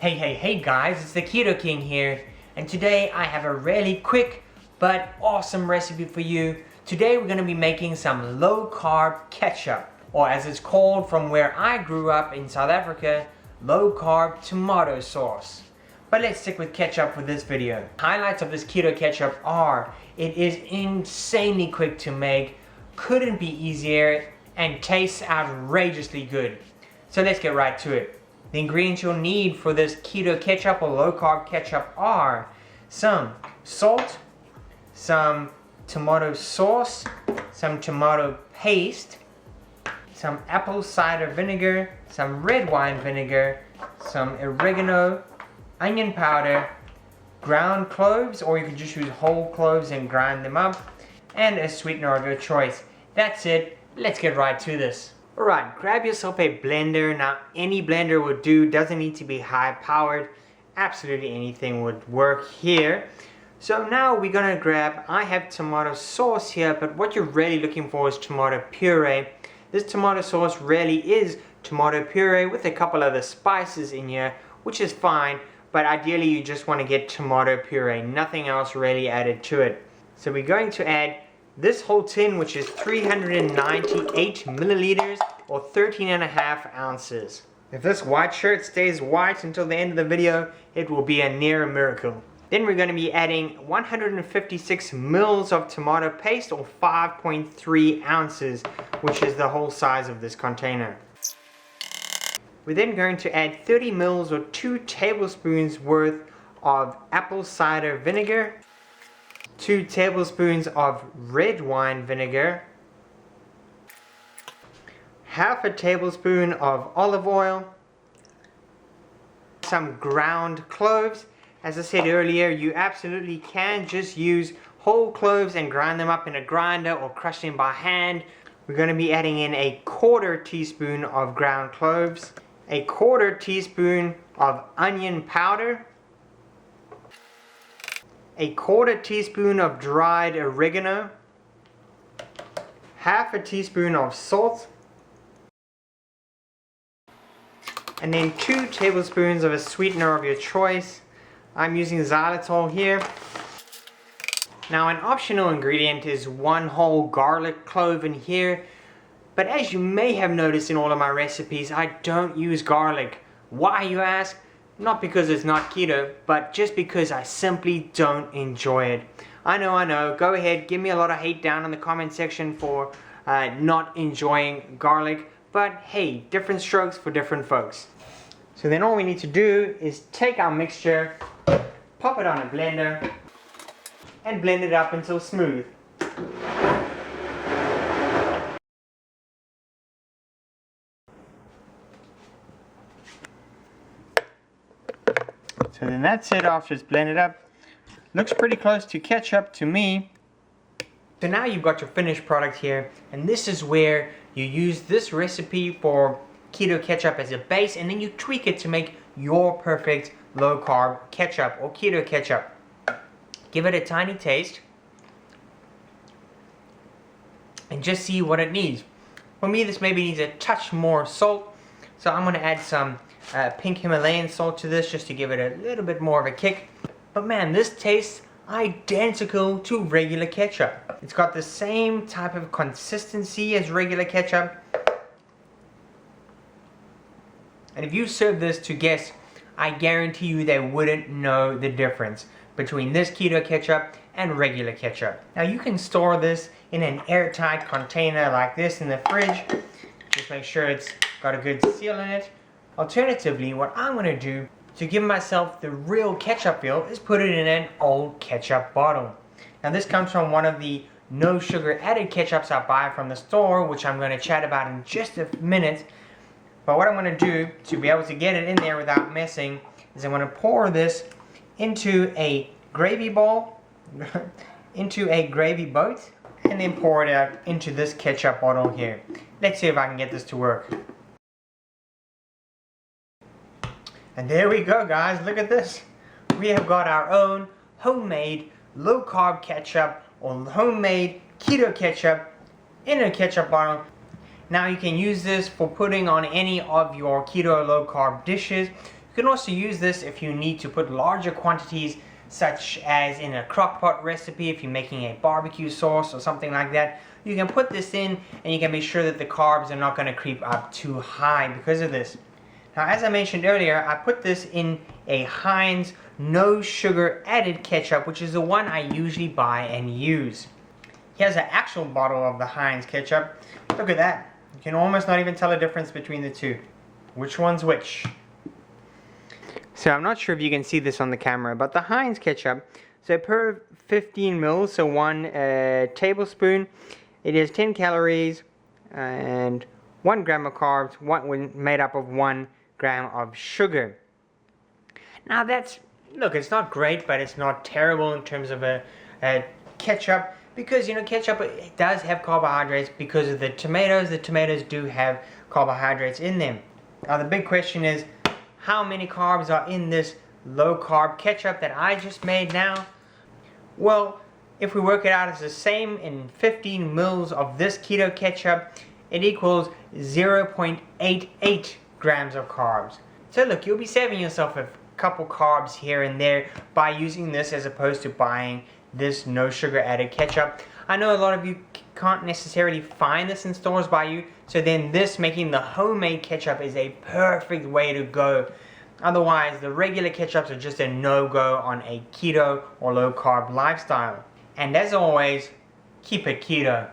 Hey guys, it's the Keto King here, and today I have a really quick but awesome recipe for you. Today we're going to be making some low carb ketchup, or as it's called from where I grew up in South Africa, low carb tomato sauce. But let's stick with ketchup for this video. Highlights of this keto ketchup are, it is insanely quick to make, couldn't be easier, and tastes outrageously good. So let's get right to it. The ingredients you'll need for this keto ketchup or low carb ketchup are some salt, some tomato sauce, some tomato paste, some apple cider vinegar, some red wine vinegar, some oregano, onion powder, ground cloves, or you can just use whole cloves and grind them up, and a sweetener of your choice. That's it. Let's get right to this. Alright, grab yourself a blender. Now any blender would do, doesn't need to be high powered. Absolutely anything would work here. So now we're gonna grab, I have tomato sauce here, but what you're really looking for is tomato puree. This tomato sauce really is tomato puree with a couple other spices in here, which is fine, but ideally you just want to get tomato puree, nothing else really added to it. So we're going to add this whole tin, which is 398 milliliters or 13.5 ounces. If this white shirt stays white until the end of the video, it will be a near miracle. Then we're going to be adding 156 mils of tomato paste or 5.3 ounces, which is the whole size of this container. We're then going to add 30 mils or 2 tablespoons worth of apple cider vinegar, 2 tablespoons of red wine vinegar, half a tablespoon of olive oil, some ground cloves. As I said earlier, you absolutely can just use whole cloves and grind them up in a grinder or crush them by hand. We're going to be adding in a 1/4 teaspoon of ground cloves, a 1/4 teaspoon of onion powder, a 1/4 teaspoon of dried oregano, half a teaspoon of salt, and then 2 tablespoons of a sweetener of your choice. I'm using xylitol here. Now an optional ingredient is 1 whole garlic clove in here, but as you may have noticed in all of my recipes, I don't use garlic. Why, you ask? Not because it's not keto, but just because I simply don't enjoy it. I know, go ahead, give me a lot of hate down in the comment section for not enjoying garlic, but hey, different strokes for different folks. So then all we need to do is take our mixture, pop it on a blender, and blend it up until smooth. So then that's it after it's blended up. Looks pretty close to ketchup to me. So now you've got your finished product here, and this is where you use this recipe for keto ketchup as a base, and then you tweak it to make your perfect low carb ketchup or keto ketchup. Give it a tiny taste and just see what it needs. For me, this maybe needs a touch more salt, so I'm going to add some pink Himalayan salt to this just to give it a little bit more of a kick. But man, this tastes identical to regular ketchup. It's got the same type of consistency as regular ketchup. And if you serve this to guests, I guarantee you they wouldn't know the difference between this keto ketchup and regular ketchup. Now you can store this in an airtight container like this in the fridge. Just make sure it's got a good seal in it. Alternatively, what I'm going to do to give myself the real ketchup feel is put it in an old ketchup bottle. Now this comes from one of the no sugar added ketchups I buy from the store, which I'm going to chat about in just a minute. But what I'm going to do to be able to get it in there without messing is I'm going to pour this into a gravy bowl, into a gravy boat, and then pour it out into this ketchup bottle here. Let's see if I can get this to work. And there we go, guys, look at this. We have got our own homemade low carb ketchup or homemade keto ketchup in a ketchup bottle. Now you can use this for putting on any of your keto low carb dishes. You can also use this if you need to put larger quantities, such as in a crock pot recipe. If you're making a barbecue sauce or something like that, you can put this in and you can be sure that the carbs are not going to creep up too high because of this. Now, as I mentioned earlier, I put this in a Heinz no sugar added ketchup, which is the one I usually buy and use. Here's an actual bottle of the Heinz ketchup. Look at that. You can almost not even tell the difference between the two. Which one's which? So I'm not sure if you can see this on the camera, but the Heinz ketchup, so per 15 mils, so 1 tablespoon, it is 10 calories and 1 gram of carbs, made up of 1 gram of sugar. Now that's, look, it's not great, but it's not terrible in terms of a ketchup, because ketchup, it does have carbohydrates because of the tomatoes. The tomatoes do have carbohydrates in them. Now the big question is, how many carbs are in this low carb ketchup that I just made now? Well, if we work it out as the same in 15 mils of this keto ketchup, it equals 0.88 grams of carbs. So look, you'll be saving yourself a couple carbs here and there by using this as opposed to buying this no sugar added ketchup. I know a lot of you can't necessarily find this in stores by you, so then this, making the homemade ketchup, is a perfect way to go. Otherwise, the regular ketchups are just a no-go on a keto or low carb lifestyle. And as always, keep it keto.